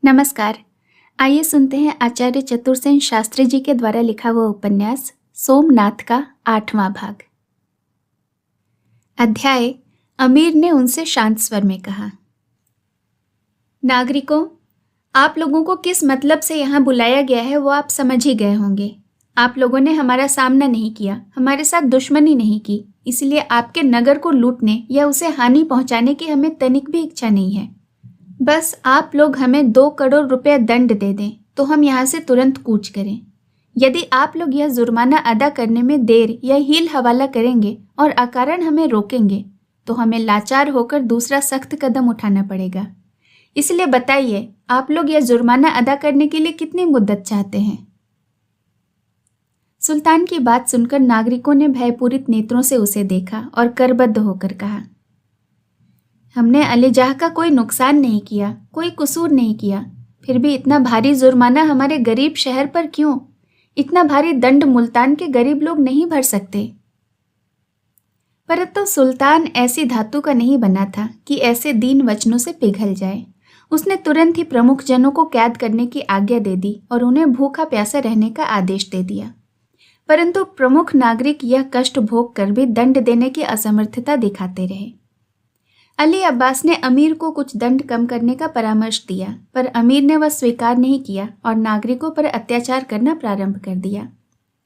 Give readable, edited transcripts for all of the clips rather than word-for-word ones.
नमस्कार। आइए सुनते हैं आचार्य चतुर्सेन शास्त्री जी के द्वारा लिखा हुआ उपन्यास सोमनाथ का 8वां भाग। अध्याय अमीर ने उनसे शांत स्वर में कहा, नागरिकों, आप लोगों को किस मतलब से यहाँ बुलाया गया है वो आप समझ ही गए होंगे। आप लोगों ने हमारा सामना नहीं किया, हमारे साथ दुश्मनी नहीं की, इसलिए आपके नगर को लूटने या उसे हानि पहुंचाने की हमें तनिक भी इच्छा नहीं है। बस आप लोग हमें 2 करोड़ रुपए दंड दे दें तो हम यहाँ से तुरंत कूच करें। यदि आप लोग यह जुर्माना अदा करने में देर या हील हवाला करेंगे और अकारण हमें रोकेंगे तो हमें लाचार होकर दूसरा सख्त कदम उठाना पड़ेगा। इसलिए बताइए, आप लोग यह जुर्माना अदा करने के लिए कितनी मुद्दत चाहते हैं? सुल्तान की बात सुनकर नागरिकों ने भयपूरित नेत्रों से उसे देखा और करबद्ध होकर कहा, हमने अलीजाह का कोई नुकसान नहीं किया, कोई कसूर नहीं किया, फिर भी इतना भारी जुर्माना हमारे गरीब शहर पर क्यों? इतना भारी दंड मुल्तान के गरीब लोग नहीं भर सकते। परंतु सुल्तान ऐसी धातु का नहीं बना था कि ऐसे दीन वचनों से पिघल जाए। उसने तुरंत ही प्रमुख जनों को कैद करने की आज्ञा दे दी और उन्हें भूखा प्यासा रहने का आदेश दे दिया। परंतु प्रमुख नागरिक यह कष्ट भोग कर भी दंड देने की असमर्थता दिखाते रहे। अली अब्बास ने अमीर को कुछ दंड कम करने का परामर्श दिया, पर अमीर ने वह स्वीकार नहीं किया और नागरिकों पर अत्याचार करना प्रारंभ कर दिया।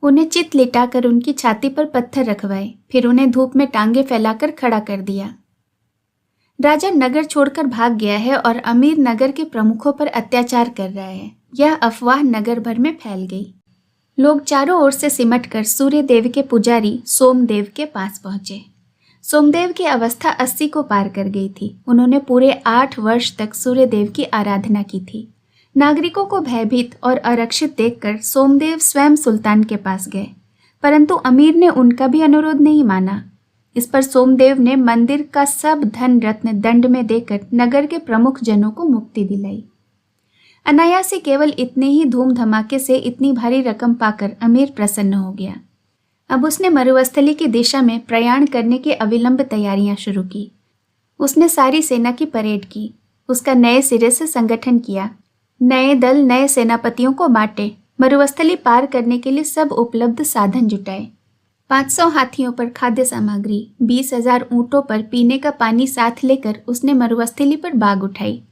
उन्हें चित लिटाकर उनकी छाती पर पत्थर रखवाए, फिर उन्हें धूप में टांगे फैलाकर खड़ा कर दिया। राजा नगर छोड़कर भाग गया है और अमीर नगर के प्रमुखों पर अत्याचार कर रहा है। यह अफवाह नगर भर में फैल गई। लोग चारों ओर से सिमटकर सूर्य देव के पुजारी सोमदेव के पास पहुंचे। सोमदेव की अवस्था 80 को पार कर गई थी। उन्होंने पूरे 8 वर्ष तक सूर्यदेव की आराधना की थी। नागरिकों को भयभीत और आरक्षित देखकर सोमदेव स्वयं सुल्तान के पास गए, परंतु अमीर ने उनका भी अनुरोध नहीं माना। इस पर सोमदेव ने मंदिर का सब धन रत्न दंड में देकर नगर के प्रमुख जनों को मुक्ति दिलाई। अनायास ही केवल इतने ही धूम धमाके से इतनी भारी रकम पाकर अमीर प्रसन्न हो गया। अब उसने मरुस्थली की दिशा में प्रयाण करने की अविलंब तैयारियां शुरू की। उसने सारी सेना की परेड की, उसका नए सिरे से संगठन किया, नए दल नए सेनापतियों को बांटे, मरुस्थली पार करने के लिए सब उपलब्ध साधन जुटाए। 500 हाथियों पर खाद्य सामग्री, 20,000 ऊंटों पर पीने का पानी साथ लेकर उसने मरुस्थली पर बाग उठाई,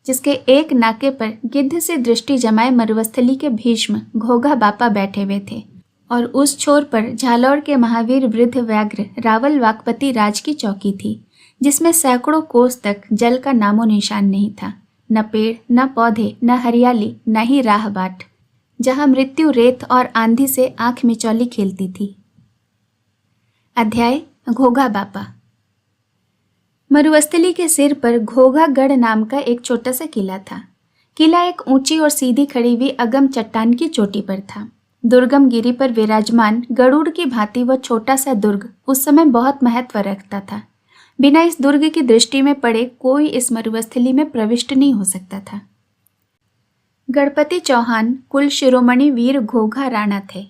जिसके एक नाके पर गिद्ध से दृष्टि जमाए मरुस्थली के भीष्म घोघा बापा बैठे हुए थे और उस छोर पर झालौर के महावीर वृद्ध व्याघ्र रावल वाकपति राज की चौकी थी, जिसमें सैकड़ों कोस तक जल का नामो निशान नहीं था। न पेड़, न पौधे, न हरियाली, न ही राह बाट, जहां मृत्यु रेत और आंधी से आंख मिचौली खेलती थी। अध्याय घोघा बापा। मरुस्थली के सिर पर घोघागढ़ नाम का एक छोटा सा किला था। किला एक ऊंची और सीधी खड़ी हुई अगम चट्टान की चोटी पर था। दुर्गम गिरी पर विराजमान गरुड़ की भांति वह छोटा सा दुर्ग उस समय बहुत महत्व रखता था। बिना इस दुर्ग की दृष्टि में पड़े कोई इस मरुस्थली में प्रविष्ट नहीं हो सकता था। गणपति चौहान कुल शिरोमणि वीर घोघा राणा थे।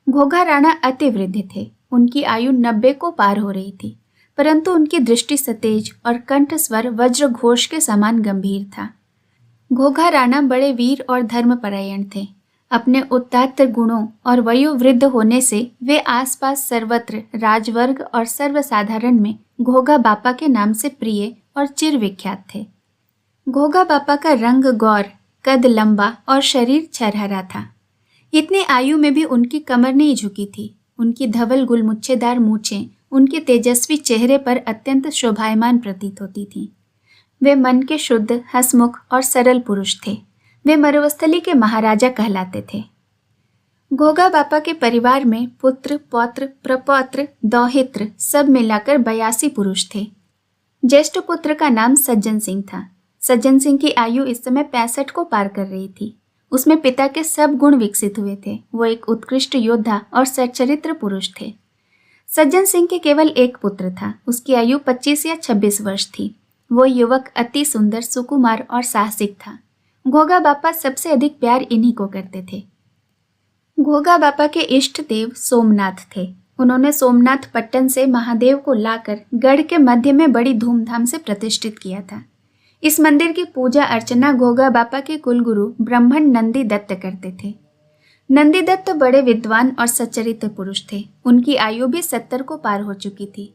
घोघा राणा अति वृद्ध थे। उनकी आयु 90 को पार हो रही थी, परंतु उनकी दृष्टि सतेज और कंठ स्वर वज्र घोष के समान गंभीर था। घोघा राणा बड़े वीर और धर्मपरायण थे। अपने उदात्त गुणों और वयोवृद्ध होने से वे आसपास सर्वत्र राजवर्ग और सर्वसाधारण में घोघा बापा के नाम से प्रिय और चिर विख्यात थे। घोघा बापा का रंग गौर, कद लंबा और शरीर छरहरा था। इतनी आयु में भी उनकी कमर नहीं झुकी थी। उनकी धवल गुलमुच्छेदार मूछें उनके तेजस्वी चेहरे पर अत्यंत शोभायमान प्रतीत होती थीं। वे मन के शुद्ध, हंसमुख और सरल पुरुष थे। वे मरुस्थली के महाराजा कहलाते थे। घोघा बापा के परिवार में पुत्र, पौत्र, प्रपौत्र, दौहित्र सब मिलाकर 82 पुरुष थे। ज्येष्ठ पुत्र का नाम सज्जन सिंह था। सज्जन सिंह की आयु इस समय 65 को पार कर रही थी। उसमें पिता के सब गुण विकसित हुए थे। वो एक उत्कृष्ट योद्धा और सच्चरित्र पुरुष थे। सज्जन सिंह के केवल एक पुत्र था। उसकी आयु 25 या 26 वर्ष थी। वो युवक अति सुंदर, सुकुमार और साहसिक था। घोघा बापा सबसे अधिक प्यार इन्हीं को करते थे। घोघा बापा के इष्ट देव सोमनाथ थे। उन्होंने सोमनाथ पट्टन से महादेव को लाकर गढ़ के मध्य में बड़ी धूमधाम से प्रतिष्ठित किया था। इस मंदिर की पूजा अर्चना घोगा बापा के कुलगुरु ब्राह्मण नंदी दत्त करते थे। नंदी दत्त बड़े विद्वान और सच्चरित्र पुरुष थे। उनकी आयु भी 70 को पार हो चुकी थी।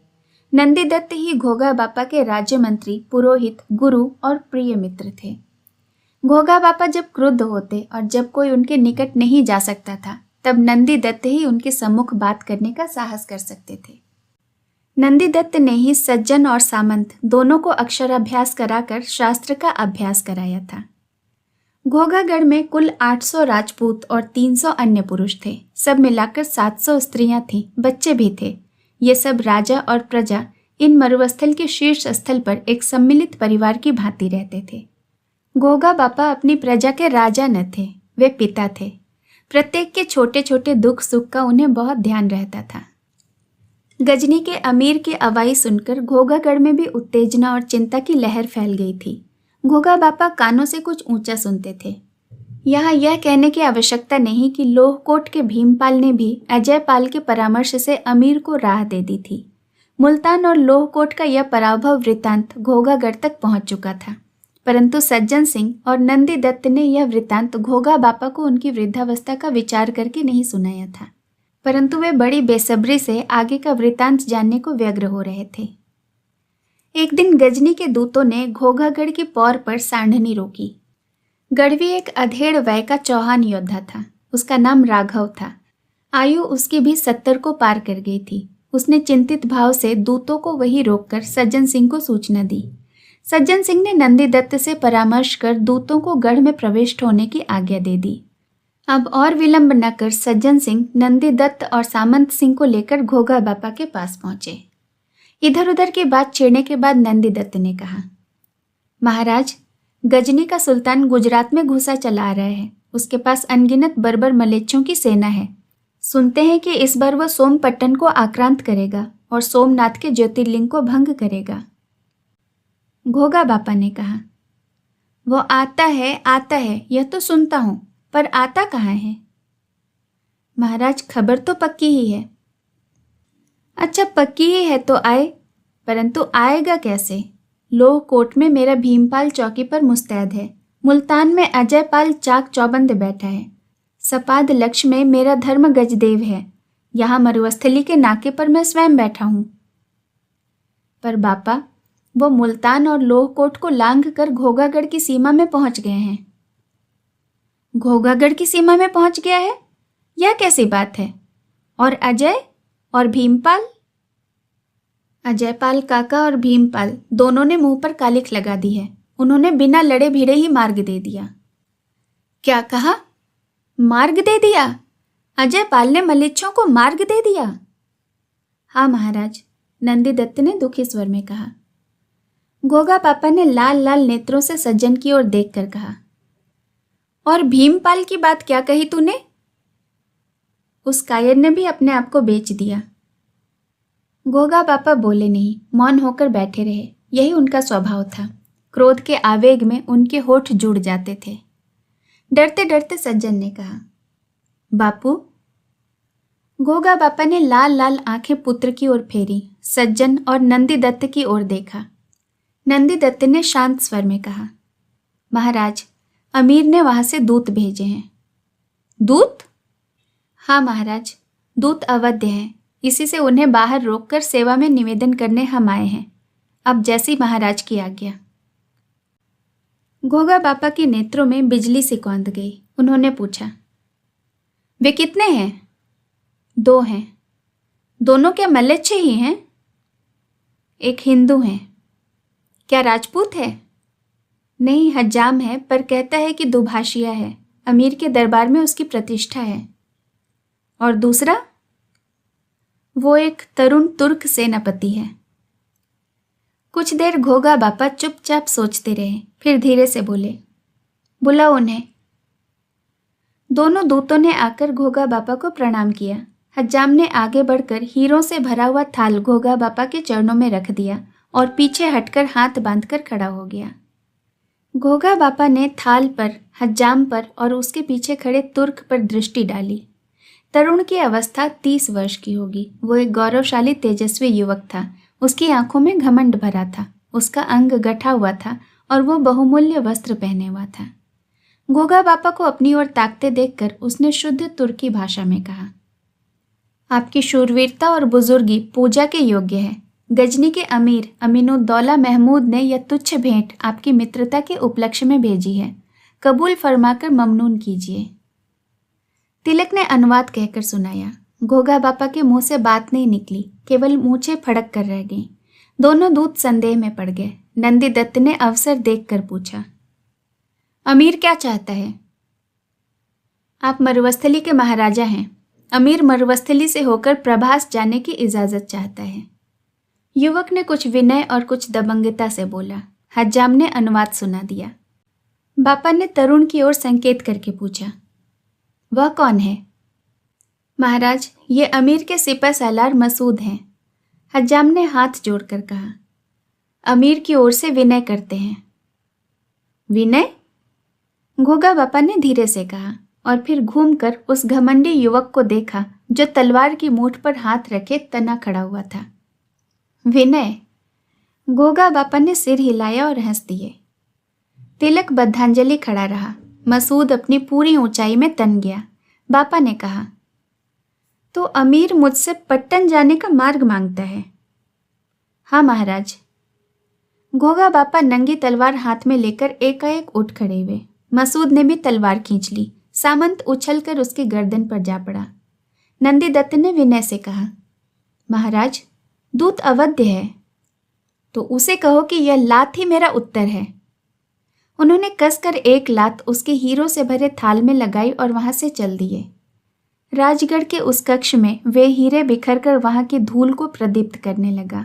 नंदी दत्त ही घोगा बापा के राज्य मंत्री, पुरोहित, गुरु और प्रिय मित्र थे। घोगा बापा जब क्रुद्ध होते और जब कोई उनके निकट नहीं जा सकता था, तब नंदी दत्त ही उनके सम्मुख बात करने का साहस कर सकते थे। नंदी दत्त ने ही सज्जन और सामंत दोनों को अक्षराभ्यास कराकर शास्त्र का अभ्यास कराया था। घोगागढ़ में कुल 800 राजपूत और 300 अन्य पुरुष थे। सब मिलाकर 700 स्त्रियां थीं, बच्चे भी थे। ये सब राजा और प्रजा इन मरुस्थल के शीर्ष स्थल पर एक सम्मिलित परिवार की भांति रहते थे। घोगा बापा अपनी प्रजा के राजा न थे, वे पिता थे। प्रत्येक के छोटे छोटे दुख सुख का उन्हें बहुत ध्यान रहता था। गजनी के अमीर की अवाई सुनकर घोगागढ़ में भी उत्तेजना और चिंता की लहर फैल गई थी। घोगा बापा कानों से कुछ ऊंचा सुनते थे। यहाँ यह कहने की आवश्यकता नहीं कि लोहकोट के भीमपाल ने भी अजयपाल के परामर्श से अमीर को राह दे दी थी। मुल्तान और लोहकोट का यह पराभव वृतांत घोगागढ़ तक पहुंच चुका था, परंतु सज्जन सिंह और नंदी दत्त ने यह वृतांत घोगा बापा को उनकी वृद्धावस्था का विचार करके नहीं सुनाया था, परंतु वे बड़ी बेसब्री से आगे का वृतांत जानने को व्यग्र हो रहे थे। एक दिन गजनी के दूतों ने घोगागढ़ की पौर पर सांढनी रोकी। गढ़वी एक अधेड़ वय का चौहान योद्धा था। उसका नाम राघव था। आयु उसकी भी 70 को पार कर गई थी। उसने चिंतित भाव से दूतों को वही रोककर सज्जन सिंह को सूचना दी। सज्जन सिंह ने नंदी दत्त से परामर्श कर दूतों को गढ़ में प्रविष्ट होने की आज्ञा दे दी। अब और विलंब न कर सज्जन सिंह नंदी दत्त और सामंत सिंह को लेकर घोगा बापा के पास पहुंचे। इधर उधर की बात छेड़ने के बाद नंदी दत्त ने कहा, महाराज, गजनी का सुल्तान गुजरात में घुसा चला आ रहा है। उसके पास अनगिनत बर्बर मलेच्छों की सेना है। सुनते हैं कि इस बार वह सोमपट्टन को आक्रांत करेगा और सोमनाथ के ज्योतिर्लिंग को भंग करेगा। घोगा बापा ने कहा, वो आता है, यह तो सुनता हूं, पर आता कहाँ है? महाराज, खबर तो पक्की ही है। अच्छा, पक्की ही है तो आए, परंतु आएगा कैसे? लोहकोट में मेरा भीमपाल चौकी पर मुस्तैद है। मुल्तान में अजयपाल चाक चौबंद बैठा है। सपाद लक्ष्य में मेरा धर्म गजदेव है। यहाँ मरुस्थली के नाके पर मैं स्वयं बैठा हूँ। पर बापा, वो मुल्तान और लोहकोट को लांघ कर घोगागढ़ की सीमा में पहुंच गए हैं। घोगागढ़ की सीमा में पहुंच गया है? यह कैसी बात है? और अजय और भीमपाल? अजयपाल काका और भीमपाल दोनों ने मुंह पर कालिख लगा दी है। उन्होंने बिना लड़े भिड़े ही मार्ग दे दिया। क्या कहा? मार्ग दे दिया? अजयपाल ने मलेच्छों को मार्ग दे दिया? हाँ महाराज, नंदी दत्त ने दुखी स्वर में कहा। घोगा पापा ने लाल लाल नेत्रों से सज्जन की ओर देखकर कहा, और भीमपाल की बात क्या कही तूने? उस कायर ने भी अपने आप को बेच दिया। घोगा पापा बोले नहीं, मौन होकर बैठे रहे। यही उनका स्वभाव था। क्रोध के आवेग में उनके होठ जुड़ जाते थे। डरते डरते सज्जन ने कहा, बापू। घोगा बापा ने लाल लाल आंखें पुत्र की ओर फेरी, सज्जन और नंदी दत्त की ओर देखा। नंदी दत्त ने शांत स्वर में कहा, महाराज, अमीर ने वहां से दूत भेजे हैं। दूत? हाँ महाराज, दूत अवध्य हैं। इसी से उन्हें बाहर रोककर सेवा में निवेदन करने हम आए हैं। अब जैसी महाराज की आज्ञा। घोगा बापा के नेत्रों में बिजली सी कौंध गई। उन्होंने पूछा, वे कितने हैं? 2 हैं। दोनों क्या मलेच्छे ही हैं? एक हिंदू हैं। क्या राजपूत है? नहीं, हज्जाम है, पर कहता है कि दुभाषिया है। अमीर के दरबार में उसकी प्रतिष्ठा है। और दूसरा? वो एक तरुण तुर्क सेनापति है। कुछ देर घोगा बापा चुपचाप सोचते रहे, फिर धीरे से बोले, बुलाओ उन्हें। दोनों दूतों ने आकर घोगा बापा को प्रणाम किया। हज्जाम ने आगे बढ़कर हीरों से भरा हुआ थाल घोगा बापा के चरणों में रख दिया और पीछे हटकर हाथ बांधकर खड़ा हो गया। घोगा बापा ने थाल पर, हज्जाम पर और उसके पीछे खड़े तुर्क पर दृष्टि डाली। तरुण की अवस्था 30 वर्ष की होगी। वो एक गौरवशाली तेजस्वी युवक था। उसकी आंखों में घमंड भरा था। उसका अंग गठा हुआ था और वो बहुमूल्य वस्त्र पहने हुआ था। गोगा बापा को अपनी ओर ताकते देखकर उसने शुद्ध तुर्की भाषा में कहा, आपकी शूरवीरता और बुजुर्गी पूजा के योग्य है। गजनी के अमीर अमीनुद्दौला महमूद ने यह तुच्छ भेंट आपकी मित्रता के उपलक्ष्य में भेजी है, कबूल फरमाकर ममनून कीजिए। तिलक ने अनुवाद कहकर सुनाया। गोगा बापा के मुंह से बात नहीं निकली, केवल मूछें फड़क कर रह गईं। दोनों दूत संदेह में पड़ गए। नंदी दत्त ने अवसर देखकर पूछा, अमीर क्या चाहता है? आप मरुस्थली के महाराजा हैं। अमीर मरुस्थली से होकर प्रभास जाने की इजाजत चाहता है। युवक ने कुछ विनय और कुछ दबंगता से बोला। हज्जाम ने अनुवाद सुना दिया। बापा ने तरुण की ओर संकेत करके पूछा, वह कौन है? महाराज, ये अमीर के सिपह सालार मसूद हैं। हज्जाम ने हाथ जोड़कर कहा, अमीर की ओर से विनय करते हैं। विनय? गोगा बापा ने धीरे से कहा और फिर घूमकर उस घमंडी युवक को देखा जो तलवार की मूठ पर हाथ रखे तना खड़ा हुआ था। विनय? गोगा बापा ने सिर हिलाया और हंस दिए। तिलक बद्धांजलि खड़ा रहा। मसूद अपनी पूरी ऊंचाई में तन गया। बापा ने कहा, तो अमीर मुझसे पट्टन जाने का मार्ग मांगता है? हाँ महाराज। गोगा बापा नंगी तलवार हाथ में लेकर एकाएक उठ खड़े हुए। मसूद ने भी तलवार खींच ली। सामंत उछलकर उसकी गर्दन पर जा पड़ा। नंदी दत्त ने विनय से कहा, महाराज, दूत अवध्य है, तो उसे कहो कि यह लात ही मेरा उत्तर है। उन्होंने कसकर एक लात उसके हीरों से भरे थाल में लगाई और वहां से चल दिए। राजगढ़ के उस कक्ष में वे हीरे बिखरकर वहां की धूल को प्रदीप्त करने लगा।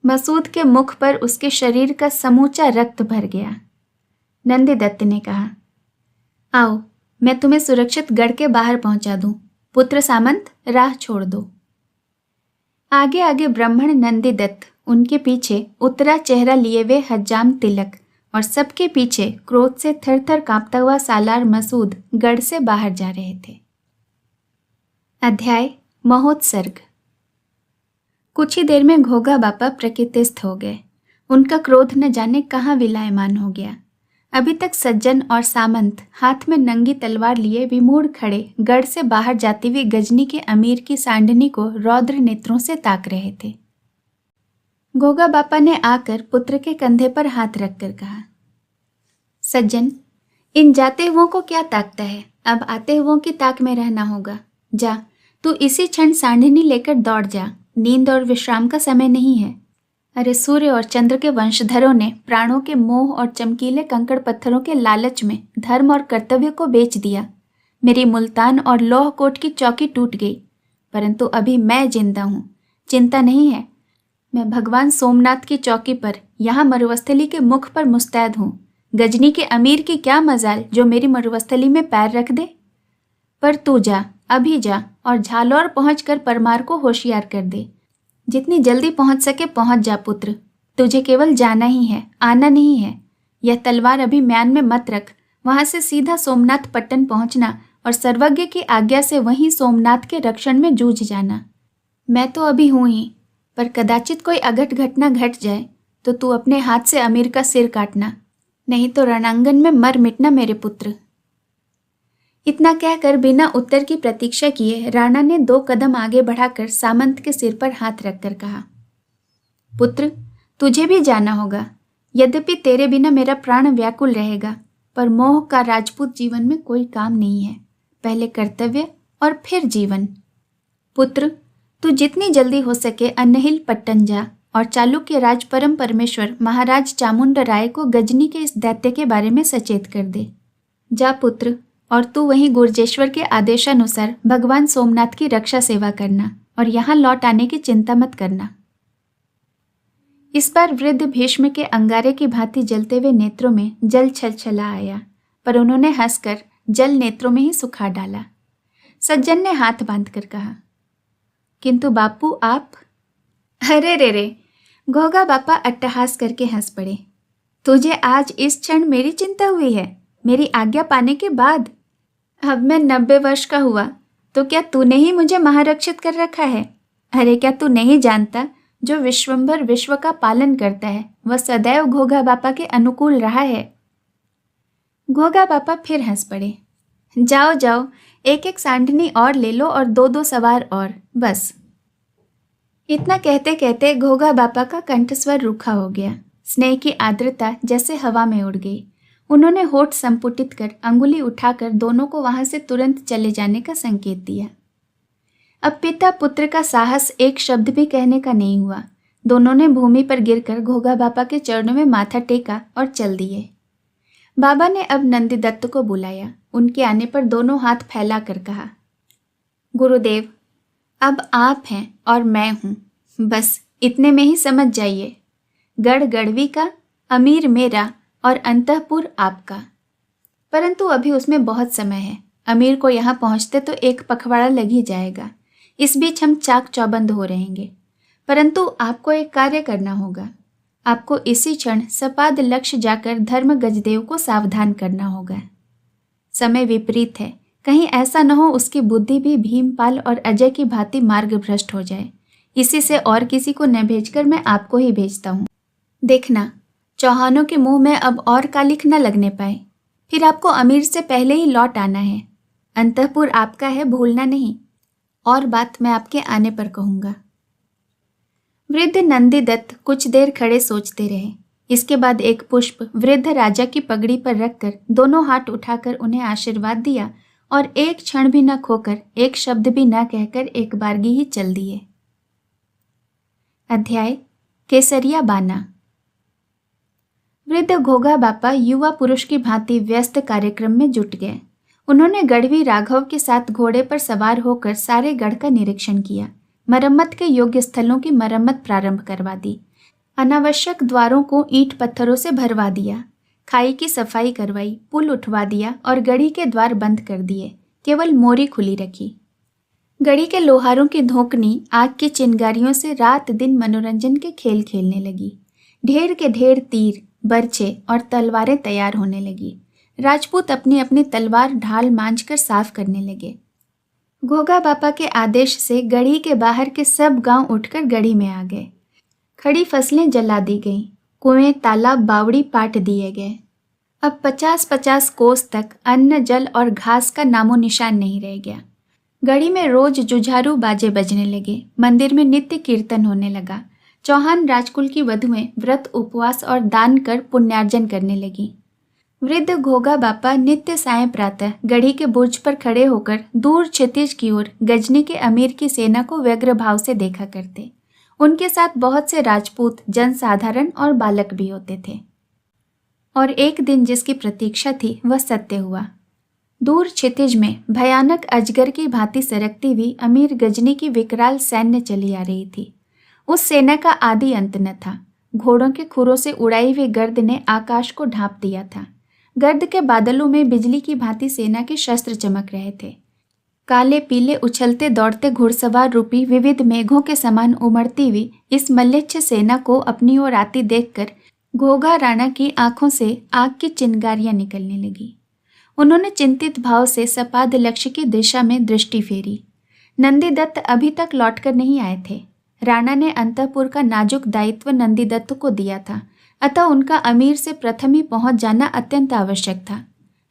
मसूद के मुख पर उसके शरीर का समूचा रक्त भर गया। नंदी दत्त ने कहा, आओ, मैं तुम्हें सुरक्षित गढ़ के बाहर पहुंचा दूं। पुत्र सामंत, राह छोड़ दो। आगे आगे ब्राह्मण नंदी दत्त, उनके पीछे उतरा चेहरा लिए हुए हज्जाम तिलक और सबके पीछे क्रोध से थर थर कांपता हुआ सालार मसूद गढ़ से बाहर जा रहे थे। अध्याय महोत्सर्ग। कुछ ही देर में घोगा बापा प्रकृतिस्थ हो गए। उनका क्रोध न जाने कहाँ विलायमान हो गया। अभी तक सज्जन और सामंत हाथ में नंगी तलवार लिए विमूढ़ खड़े गढ़ से बाहर जाती हुई गजनी के अमीर की सांडनी को रौद्र नेत्रों से ताक रहे थे। गोगा बापा ने आकर पुत्र के कंधे पर हाथ रखकर कहा, सज्जन, इन जाते हुओं को क्या ताकता है? अब आते हुओं की ताक में रहना होगा। जा, तू इसी क्षण सांडनी लेकर दौड़ जा। नींद और विश्राम का समय नहीं है। अरे सूर्य और चंद्र के वंशधरों ने प्राणों के मोह और चमकीले कंकड़ पत्थरों के लालच में धर्म और कर्तव्य को बेच दिया। मेरी मुल्तान और लौह कोट की चौकी टूट गई, परंतु अभी मैं जिंदा हूँ। चिंता नहीं है। मैं भगवान सोमनाथ की चौकी पर यहाँ मरुस्थली के मुख पर मुस्तैद हूँ। गजनी के अमीर की क्या मजाल जो मेरी मरुस्थली में पैर रख दे। पर तू जा, अभी जा और झालौर पहुंचकर परमार को होशियार कर दे। जितनी जल्दी पहुंच सके पहुंच जा पुत्र। तुझे केवल जाना ही है, आना नहीं है। यह तलवार अभी म्यान में मत रख। वहां से सीधा सोमनाथ पट्टन पहुंचना और सर्वज्ञ की आज्ञा से वहीं सोमनाथ के रक्षण में जूझ जाना। मैं तो अभी हूं ही, पर कदाचित कोई अघट घटना घट जाए तो तू अपने हाथ से अमीर का सिर काटना, नहीं तो रणांगन में मर मिटना मेरे पुत्र। इतना कहकर बिना उत्तर की प्रतीक्षा किए राणा ने 2 कदम आगे बढ़ाकर सामंत के सिर पर हाथ रखकर कहा, पुत्र, तुझे भी जाना होगा। यद्यपि तेरे बिना मेरा प्राण व्याकुल रहेगा, पर मोह का राजपूत जीवन में कोई काम नहीं है। पहले कर्तव्य और फिर जीवन। पुत्र, तू जितनी जल्दी हो सके अन्नहिल पट्टन जा और चालुक्य राज परम परमेश्वर महाराज चामुंड राय को गजनी के इस दैत्य के बारे में सचेत कर दे। जा पुत्र, और तू वहीं गुर्जेश्वर के आदेशानुसार भगवान सोमनाथ की रक्षा सेवा करना और यहाँ लौट आने की चिंता मत करना। इस बार वृद्ध भीष्म के अंगारे की भांति जलते हुए नेत्रों में जल छलछला आया, पर उन्होंने हंसकर जल नेत्रों में ही सुखा डाला। सज्जन ने हाथ बांधकर कहा, किंतु बापू आप? अरे रे रे, घोगा बापा अट्टहास करके हंस पड़े। तुझे आज इस क्षण मेरी चिंता हुई है, मेरी आज्ञा पाने के बाद? अब मैं 90 वर्ष का हुआ तो क्या तूने ही मुझे महारक्षित कर रखा है? अरे क्या तू नहीं जानता, जो विश्वंभर विश्व का पालन करता है, वह सदैव घोघा बापा के अनुकूल रहा है। घोघा बापा फिर हंस पड़े। जाओ जाओ, एक एक सांडनी और ले लो और दो दो सवार और, बस। इतना कहते कहते घोघा बापा का कंठस्वर रूखा हो गया। स्नेह की आर्द्रता जैसे हवा में उड़ गई। उन्होंने होठ संपुटित कर अंगुली उठाकर दोनों को वहां से तुरंत चले जाने का संकेत दिया। अब पिता पुत्र का साहस एक शब्द भी कहने का नहीं हुआ। दोनों ने भूमि पर गिरकर घोघा बापा के चरणों में माथा टेका और चल दिए। बाबा ने अब नंदीदत्त को बुलाया। उनके आने पर दोनों हाथ फैला कर कहा, गुरुदेव, अब आप हैं और मैं हूं, बस इतने में ही समझ जाइए। गढ़ गढ़वी का, अमीर मेरा और अंतःपुर आपका। परंतु अभी उसमें बहुत समय है। अमीर को यहाँ पहुँचते तो एक पखवाड़ा लग ही जाएगा। इस बीच हम चाक चौबंद हो रहेंगे। परंतु आपको एक कार्य करना होगा। आपको इसी क्षण सपाद लक्ष्य जाकर धर्म गजदेव को सावधान करना होगा। समय विपरीत है, कहीं ऐसा न हो उसकी बुद्धि भी भीमपाल और अजय की भांति मार्ग भ्रष्ट हो जाए। इसी से और किसी को न भेजकर मैं आपको ही भेजता हूँ। देखना, चौहानों के मुंह में अब और कालिख न लगने पाए। फिर आपको अमीर से पहले ही लौट आना है। अंतःपुर आपका है, भूलना नहीं। और बात मैं आपके आने पर कहूँगा। वृद्ध नंदीदत्त कुछ देर खड़े सोचते रहे। इसके बाद एक पुष्प वृद्ध राजा की पगड़ी पर रखकर दोनों हाथ उठाकर उन्हें आशीर्वाद दिया और एक क्षण भी न खोकर, एक शब्द भी न कहकर एक बारगी ही चल दिए। अध्याय केसरिया बाना। वृद्ध घोघा बापा युवा पुरुष की भांति व्यस्त कार्यक्रम में जुट गए। उन्होंने गढ़वी राघव के साथ घोड़े पर सवार होकर सारे गढ़ का निरीक्षण किया। मरम्मत के योग्य स्थलों की मरम्मत प्रारंभ करवा दी। अनावश्यक द्वारों को ईंट पत्थरों से भरवा दिया। खाई की सफाई करवाई, पुल उठवा दिया और गढ़ी के द्वार बंद कर दिए। केवल मोरी खुली रखी। गढ़ी के लोहारों की धोकनी आग की चिंगारियों से रात दिन मनोरंजन के खेल खेलने लगी। ढेर के ढेर तीर, बर्छे और तलवारें तैयार होने लगी। राजपूत अपनी अपनी तलवार ढाल मांझ कर साफ करने लगे। घोघा बापा के आदेश से गढ़ी के बाहर के सब गांव उठकर गढ़ी में आ गए। खड़ी फसलें जला दी गईं। कुएं, तालाब, बावड़ी पाट दिए गए। अब 50-50 कोस तक अन्न, जल और घास का नामो निशान नहीं रह गया। गढ़ी में रोज जुझारू बाजे बजने लगे। मंदिर में नित्य कीर्तन होने लगा। चौहान राजकुल की वधुएं व्रत, उपवास और दान कर पुण्यार्जन करने लगी। वृद्ध घोघा बापा नित्य सायं प्रातः गढ़ी के बुर्ज पर खड़े होकर दूर क्षितिज की ओर गजनी के अमीर की सेना को व्यग्र भाव से देखा करते। उनके साथ बहुत से राजपूत, जनसाधारण और बालक भी होते थे। और एक दिन जिसकी प्रतीक्षा थी वह सत्य हुआ। दूर क्षितिज में भयानक अजगर की भांति सरकती हुई अमीर गजनी की विकराल सैन्य चली आ रही थी। उस सेना का आदि अंत न था। घोड़ों के खुरों से उड़ाई हुई गर्द ने आकाश को ढांप दिया था। गर्द के बादलों में बिजली की भांति सेना के शस्त्र चमक रहे थे। काले पीले उछलते दौड़ते घुड़सवार रूपी विविध मेघों के समान उमड़ती हुई इस मल्लेच्छ सेना को अपनी ओर आती देखकर घोघा राणा की आंखों से आग की चिंगारियां निकलने लगी। उन्होंने चिंतित भाव से सपाद लक्ष्य की दिशा में दृष्टि फेरी। नंदीदत्त अभी तक लौटकर नहीं आए थे। राणा ने अंतःपुर का नाजुक दायित्व नंदीदत्त को दिया था, अतः उनका अमीर से प्रथम ही पहुंच जाना अत्यंत आवश्यक था।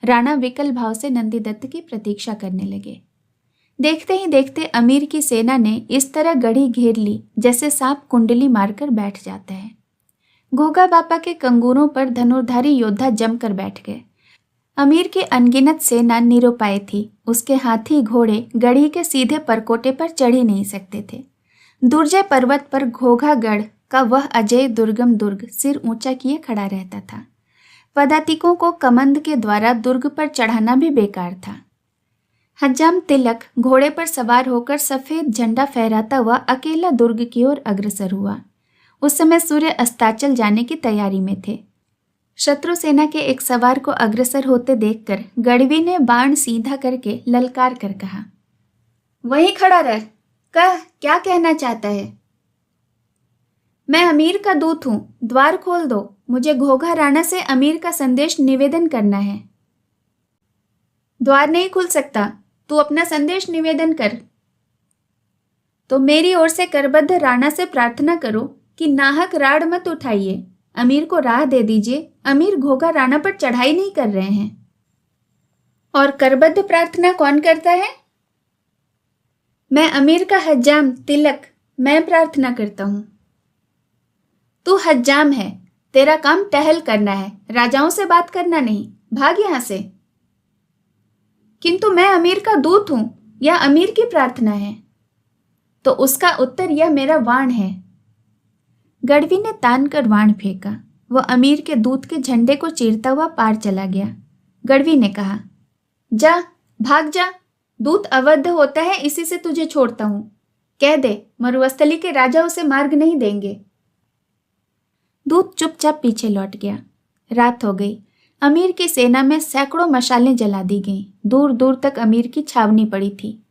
राणा विकल भाव से नंदीदत्त की प्रतीक्षा करने लगे। देखते ही देखते अमीर की सेना ने इस तरह गढ़ी घेर ली जैसे सांप कुंडली मारकर बैठ जाता है। घोघा बापा के कंगूरों पर धनुर्धारी योद्धा जमकर बैठ गए। अमीर की अनगिनत सेना निरुपाय थी। उसके हाथी घोड़े गढ़ी के सीधे परकोटे पर चढ़ ही नहीं सकते थे। दुर्जय पर्वत पर घोघागढ़ का वह अजय दुर्गम दुर्ग सिर ऊंचा किए खड़ा रहता था। पदातिकों को कमंद के द्वारा दुर्ग पर चढ़ाना भी बेकार था। हज्जाम तिलक घोड़े पर सवार होकर सफेद झंडा फहराता हुआ अकेला दुर्ग की ओर अग्रसर हुआ। उस समय सूर्य अस्ताचल जाने की तैयारी में थे। शत्रु सेना के एक सवार को अग्रसर होते देखकर गढ़वी ने बाण सीधा करके ललकार कर कहा, वहीं खड़ा रह, कह क्या कहना चाहता है। मैं अमीर का दूत हूं, द्वार खोल दो, मुझे घोघा राणा से अमीर का संदेश निवेदन करना है। द्वार नहीं खुल सकता, तू अपना संदेश निवेदन कर। तो मेरी ओर से करबद्ध राणा से प्रार्थना करो कि नाहक राड़ मत उठाइए। अमीर को राह दे दीजिए। अमीर घोघा राणा पर चढ़ाई नहीं कर रहे हैं। और करबद्ध प्रार्थना कौन करता है? मैं अमीर का हज्जाम तिलक, मैं प्रार्थना करता हूं। तू हज्जाम है, तेरा काम टहल करना है, राजाओं से बात करना नहीं। भाग यहां से। किंतु मैं अमीर का दूत हूं, यह अमीर की प्रार्थना है। तो उसका उत्तर यह मेरा वाण है। गढ़वी ने तान कर वाण फेंका। वह अमीर के दूत के झंडे को चीरता हुआ पार चला गया। गढ़वी ने कहा, जा, भाग जा। दूत अवध होता है, इसी से तुझे छोड़ता हूं। कह दे मरुस्थली के राजा उसे मार्ग नहीं देंगे। दूत चुपचाप पीछे लौट गया। रात हो गई। अमीर की सेना में सैकड़ों मशालें जला दी गईं। दूर दूर तक अमीर की छावनी पड़ी थी।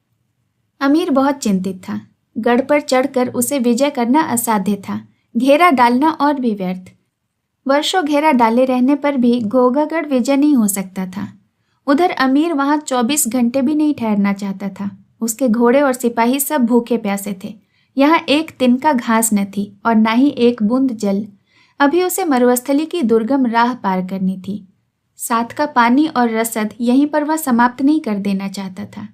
अमीर बहुत चिंतित था। गढ़ पर चढ़कर उसे विजय करना असाध्य था। घेरा डालना और भी व्यर्थ। वर्षों घेरा डाले रहने पर भी घोघागढ़ विजय नहीं हो सकता था। उधर अमीर वहां 24 घंटे भी नहीं ठहरना चाहता था। उसके घोड़े और सिपाही सब भूखे प्यासे थे। यहाँ एक तिनका घास न थी और न ही एक बूंद जल। अभी उसे मरुस्थली की दुर्गम राह पार करनी थी। साथ का पानी और रसद यहीं पर वह समाप्त नहीं कर देना चाहता था।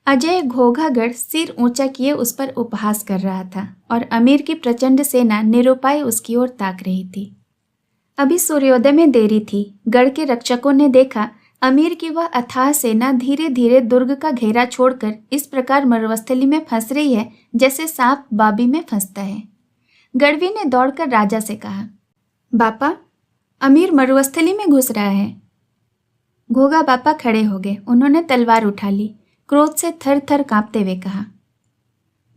अजय घोघागढ़ सिर ऊंचा किए उस पर उपहास कर रहा था और अमीर की प्रचंड सेना निरुपाय उसकी ओर ताक रही थी। अभी सूर्योदय में देरी थी। गढ़ के रक्षकों ने देखा अमीर की वह अथाह सेना धीरे धीरे दुर्ग का घेरा छोड़कर इस प्रकार मरुस्थली में फंस रही है जैसे सांप बाबी में फंसता है। गढ़वी ने दौड़कर राजा से कहा, बापा, अमीर मरुस्थली में घुस रहा है। घोघा बापा खड़े हो गए। उन्होंने तलवार उठा ली। क्रोध से थर थर कांपते हुए कहा,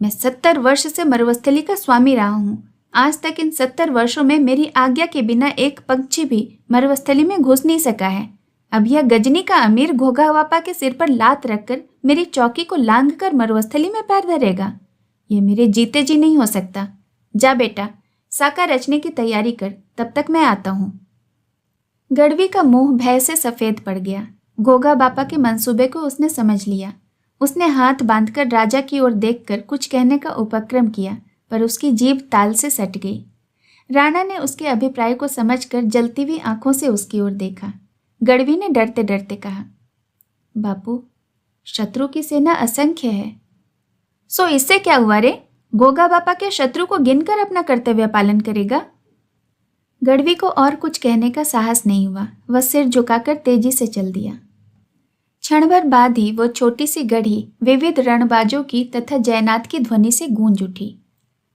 मैं 70 वर्ष से मरुस्थली का स्वामी रहा हूं। आज तक इन 70 वर्षों में मेरी आज्ञा के बिना एक पंछी भी मरुस्थली में घुस नहीं सका है। अब यह गजनी का अमीर घोघा बापा के सिर पर लात रखकर मेरी चौकी को लांघ कर मरुस्थली में पैर धरेगा। यह मेरे जीते जी नहीं हो सकता। जा बेटा, साका रचने की तैयारी कर, तब तक मैं आता हूं। गढ़वी का मुंह भय से सफेद पड़ गया। घोघा बापा के मंसूबे को उसने समझ लिया। उसने हाथ बांधकर राजा की ओर देखकर कुछ कहने का उपक्रम किया, पर उसकी जीभ ताल से सट गई। राणा ने उसके अभिप्राय को समझकर जलती हुई आंखों से उसकी ओर देखा। गढ़वी ने डरते डरते कहा, बापू, शत्रु की सेना असंख्य है। सो इससे क्या हुआ रे? घोघा बापा के शत्रु को गिनकर अपना कर्तव्य पालन करेगा। गढ़वी को और कुछ कहने का साहस नहीं हुआ। वह सिर झुकाकर तेजी से चल दिया। क्षण भर बाद ही वो छोटी सी गढ़ी विविध रणबाजों की तथा जयनाथ की ध्वनि से गूंज उठी।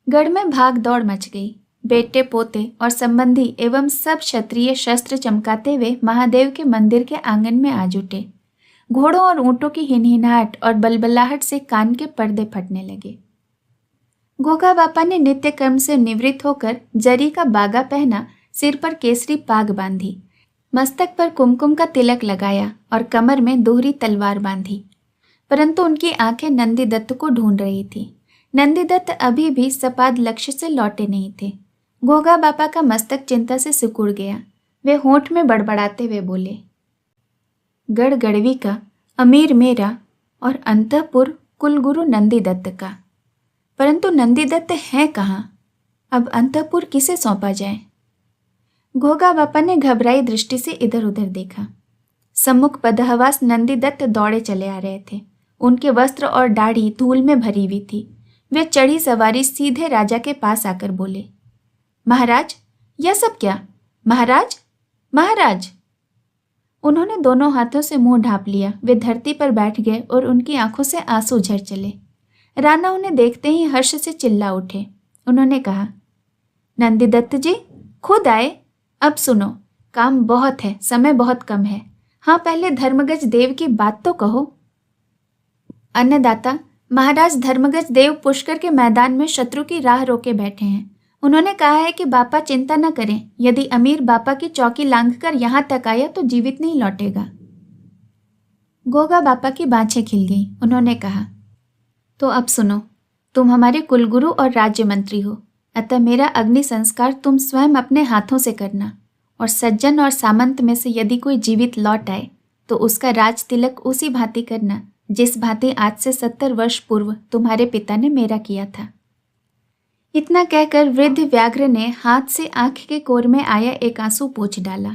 गढ़ में भाग दौड़ मच गई। बेटे पोते और संबंधी एवं सब क्षत्रिय शस्त्र चमकाते हुए महादेव के मंदिर के आंगन में आ जुटे। घोड़ों और ऊंटों की हिनहिनाहट और बलबलाहट से कान के पर्दे फटने लगे। घोघा बापा ने नित्य कर्म से निवृत्त होकर जरी का बागा पहना, सिर पर केसरी पाग बांधी, मस्तक पर कुमकुम का तिलक लगाया और कमर में दोहरी तलवार बांधी। परंतु उनकी आंखें नंदीदत्त को ढूंढ रही थी। नंदीदत्त अभी भी सपाद लक्ष्य से लौटे नहीं थे। घोघा बापा का मस्तक चिंता से सिकुड़ गया। वे होंठ में बड़बड़ाते हुए बोले, गढ़ गढ़वी का, अमीर मेरा और अंतःपुर कुलगुरु नंदीदत्त का। परंतु नंदीदत्त हैं कहाँ? अब अंतःपुर किसे सौंपा जाए? घोघा बापा ने घबराई दृष्टि से इधर उधर देखा। सम्मुख बदहवास नंदीदत्त दौड़े चले आ रहे थे। उनके वस्त्र और दाढ़ी धूल में भरी हुई थी। वे चढ़ी सवारी सीधे राजा के पास आकर बोले, महाराज, यह सब क्या? महाराज, महाराज। उन्होंने दोनों हाथों से मुंह ढांप लिया। वे धरती पर बैठ गए और उनकी आंखों से आंसू झर चले। राणा उन्हें देखते ही हर्ष से चिल्ला उठे। उन्होंने कहा, नंदीदत्त जी खुद आए। अब सुनो, काम बहुत है, समय बहुत कम है। हाँ, पहले धर्मगज देव की बात तो कहो। अन्नदाता, महाराज धर्मगज देव पुष्कर के मैदान में शत्रु की राह रोके बैठे हैं। उन्होंने कहा है कि बापा चिंता न करें, यदि अमीर बापा की चौकी लांघकर यहाँ तक आया तो जीवित नहीं लौटेगा। घोघा बापा की बाँछें खिल गईं। उन्होंने कहा, तो अब सुनो, तुम हमारे कुलगुरु और राज्य मंत्री हो, अतः मेरा अग्नि संस्कार तुम स्वयं अपने हाथों से करना, और सज्जन और सामंत में से यदि कोई जीवित लौट आए तो उसका राज तिलक उसी भांति करना जिस भांति आज से 70 वर्ष पूर्व तुम्हारे पिता ने मेरा किया था। इतना कहकर वृद्ध व्याघ्र ने हाथ से आंख के कोर में आया एक आंसू पोंछ डाला।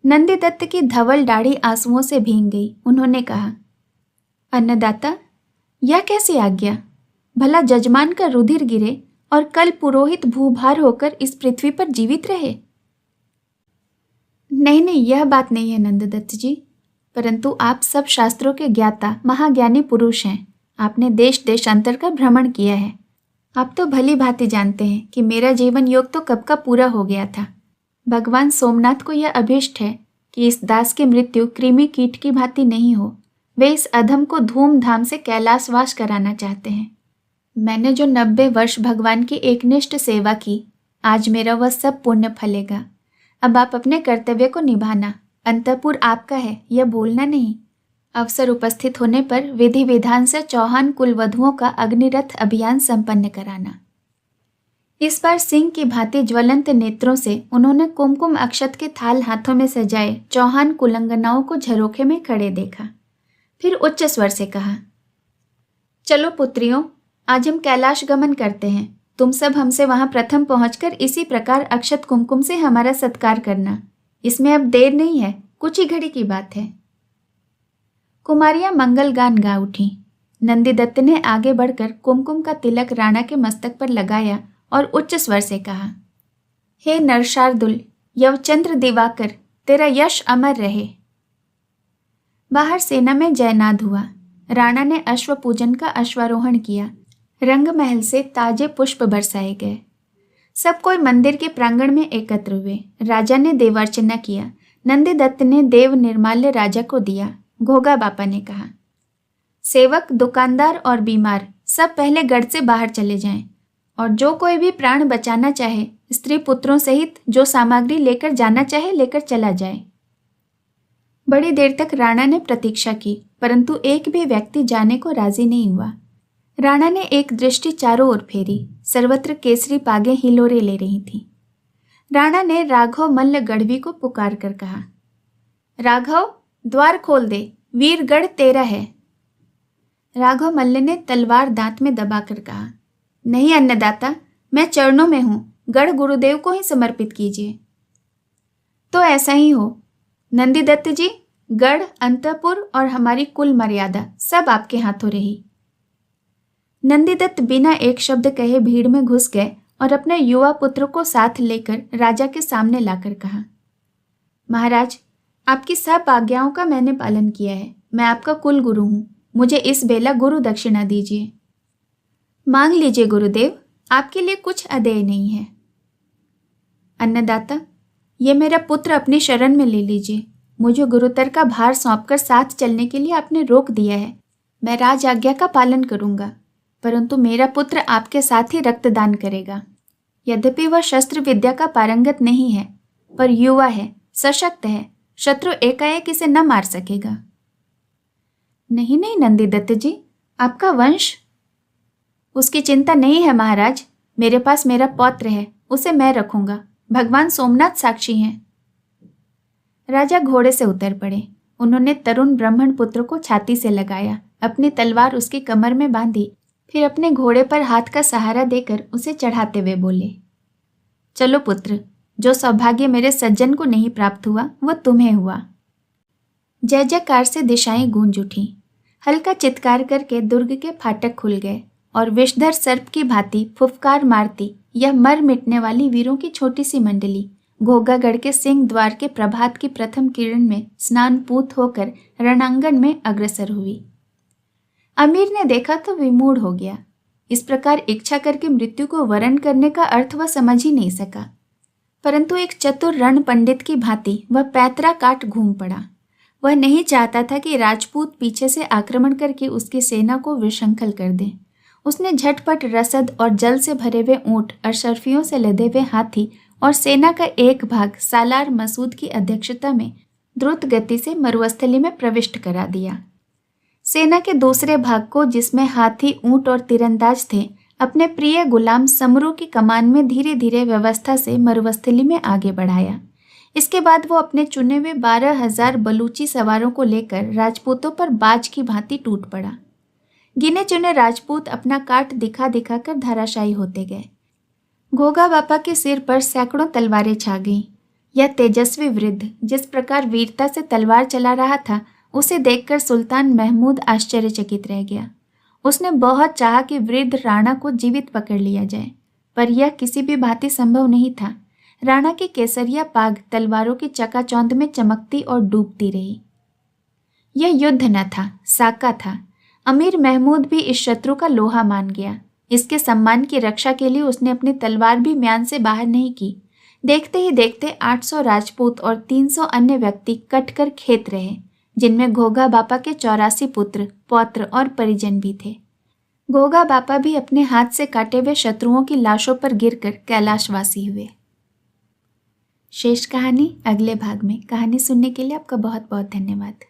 नंदीदत्त की धवल दाढ़ी आंसुओं से भींग गई। उन्होंने कहा, अन्नदाता, यह कैसी आज्ञा? भला जजमान का रुधिर गिरे और कल पुरोहित भूभार होकर इस पृथ्वी पर जीवित रहे? नहीं नहीं, यह बात नहीं है नंददत्त जी, परंतु आप सब शास्त्रों के ज्ञाता महाज्ञानी पुरुष हैं। आपने देश देशांतर का भ्रमण किया है। आप तो भली भांति जानते हैं कि मेरा जीवन योग तो कब का पूरा हो गया था। भगवान सोमनाथ को यह अभीष्ट है कि इस दास की मृत्यु कृमि कीट की भांति नहीं हो। वे इस अधम को धूमधाम से कैलाशवास कराना चाहते हैं। मैंने जो 90 वर्ष भगवान की एकनिष्ठ सेवा की, आज मेरा वह सब पुण्य फलेगा। अब आप अपने कर्तव्य को निभाना। अंतःपुर आपका है, यह भूलना नहीं। अवसर उपस्थित होने पर विधि विधान से चौहान कुलवधुओं का अग्निरथ अभियान संपन्न कराना। इस बार सिंह की भांति ज्वलंत नेत्रों से उन्होंने कुमकुम अक्षत के थाल हाथों में सजाए चौहान कुलंगनाओं को झरोखे में खड़े देखा। फिर उच्च स्वर से कहा, चलो पुत्रियों, आज हम कैलाश गमन करते हैं। तुम सब हमसे वहां प्रथम पहुंचकर इसी प्रकार अक्षत कुमकुम से हमारा सत्कार करना। इसमें अब देर नहीं है, कुछ ही घड़ी की बात है। कुमारियां मंगल गान गा उठी। नंदीदत्त ने आगे बढ़कर कुमकुम का तिलक राणा के मस्तक पर लगाया और उच्च स्वर से कहा, हे नरशार्दुल, यवचंद्र दिवाकर, तेरा यश अमर रहे। बाहर सेना में जयनाद हुआ। राणा ने अश्व पूजन का अश्वारोहण किया। रंग महल से ताजे पुष्प बरसाए गए। सब कोई मंदिर के प्रांगण में एकत्र हुए। राजा ने देवार्चना किया। नंदीदत्त ने देव निर्माल्य राजा को दिया। घोगा बापा ने कहा, सेवक, दुकानदार और बीमार सब पहले गढ़ से बाहर चले जाएं, और जो कोई भी प्राण बचाना चाहे, स्त्री पुत्रों सहित जो सामग्री लेकर जाना चाहे लेकर चला जाए। बड़ी देर तक राणा ने प्रतीक्षा की, परंतु एक भी व्यक्ति जाने को राजी नहीं हुआ। राणा ने एक दृष्टि चारों ओर फेरी। सर्वत्र केसरी पागे हिलोरे ले रही थी। राणा ने राघव मल्ल गढ़वी को पुकार कर कहा, राघव, द्वार खोल दे, वीरगढ़ तेरा है। राघव मल्ल ने तलवार दांत में दबाकर कहा, नहीं अन्नदाता, मैं चरणों में हूं, गढ़ गुरुदेव को ही समर्पित कीजिए। तो ऐसा ही हो नंदीदत्त जी, गढ़, अंतःपुर और हमारी कुल मर्यादा सब आपके हाथों रही। नंदीदत्त बिना एक शब्द कहे भीड़ में घुस गए और अपने युवा पुत्र को साथ लेकर राजा के सामने लाकर कहा, महाराज, आपकी सब आज्ञाओं का मैंने पालन किया है। मैं आपका कुल गुरु हूं। मुझे इस बेला गुरु दक्षिणा दीजिए। मांग लीजिए गुरुदेव, आपके लिए कुछ अदेय नहीं है। अन्नदाता, ये मेरा पुत्र अपनी शरण में ले लीजिए। मुझे गुरुतर का भार सौंपकर साथ चलने के लिए आपने रोक दिया है। मैं राज आज्ञा का पालन करूंगा, परंतु मेरा पुत्र आपके साथ ही रक्तदान करेगा। यद्यपि वह शस्त्र विद्या का पारंगत नहीं है, पर युवा है, सशक्त है, शत्रु एकाएक इसे न मार सकेगा। नहीं नहीं नंदीदत्त जी, आपका वंश। उसकी चिंता नहीं है महाराज। मेरे पास मेरा पौत्र है, उसे मैं रखूंगा। भगवान सोमनाथ साक्षी हैं। राजा घोड़े से उतर पड़े। उन्होंने तरुण ब्राह्मण पुत्र को छाती से लगाया, अपनी तलवार उसकी कमर में बांधी, फिर अपने घोड़े पर हाथ का सहारा देकर उसे चढ़ाते हुए बोले, चलो पुत्र, जो सौभाग्य मेरे सज्जन को नहीं प्राप्त हुआ वह तुम्हें हुआ। जय जयकार से दिशाएं गूंज उठी। हल्का चित्कार करके दुर्ग के फाटक खुल गए और विषधर सर्प की भांति फुफकार मारती यह मर मिटने वाली वीरों की छोटी सी मंडली घोगागढ़ के सिंह द्वार के प्रभात की प्रथम किरण में स्नान पूत होकर रणांगण में अग्रसर हुई। अमीर ने देखा तो विमूढ़ हो गया। इस प्रकार इच्छा करके मृत्यु को वरण करने का अर्थ वह समझ ही नहीं सका, परंतु एक चतुर रण पंडित की भांति वह पैतरा काट घूम पड़ा। वह नहीं चाहता था कि राजपूत पीछे से आक्रमण करके उसकी सेना को विशंखल कर दें। उसने झटपट रसद और जल से भरे हुए ऊंट, अशर्फियों से लदे हुए हाथी और सेना का एक भाग सालार मसूद की अध्यक्षता में द्रुत गति से मरुस्थली में प्रविष्ट करा दिया। सेना के दूसरे भाग को, जिसमें हाथी, ऊंट और तीरंदाज थे, अपने प्रिय गुलाम समरू की कमान में धीरे धीरे व्यवस्था से मरुस्थली में आगे बढ़ाया। इसके बाद वो अपने चुने हुए 12,000 बलूची सवारों को लेकर राजपूतों पर बाज की भांति टूट पड़ा। गिने चुने राजपूत अपना काट दिखा दिखा कर धराशायी होते गए। घोगा बापा के सिर पर सैकड़ों तलवारें छा गईं। यह तेजस्वी वृद्ध जिस प्रकार वीरता से तलवार चला रहा था, उसे देखकर सुल्तान महमूद आश्चर्यचकित रह गया। उसने बहुत चाहा कि वृद्ध राणा को जीवित पकड़ लिया जाए, पर यह किसी भी भांति संभव नहीं था। राणा की केसरिया पाग तलवारों की चकाचौंध में चमकती और डूबती रही। यह युद्ध न था, साका था। अमीर महमूद भी इस शत्रु का लोहा मान गया। इसके सम्मान की रक्षा के लिए उसने अपनी तलवार भी म्यान से बाहर नहीं की। देखते ही देखते 800 राजपूत और 300 अन्य व्यक्ति कटकर खेत रहे, जिनमें घोगा बापा के 84 पुत्र, पौत्र और परिजन भी थे। घोगा बापा भी अपने हाथ से काटे हुए शत्रुओं की लाशों पर गिरकर कैलाशवासी हुए। शेष कहानी अगले भाग में। कहानी सुनने के लिए आपका बहुत बहुत धन्यवाद।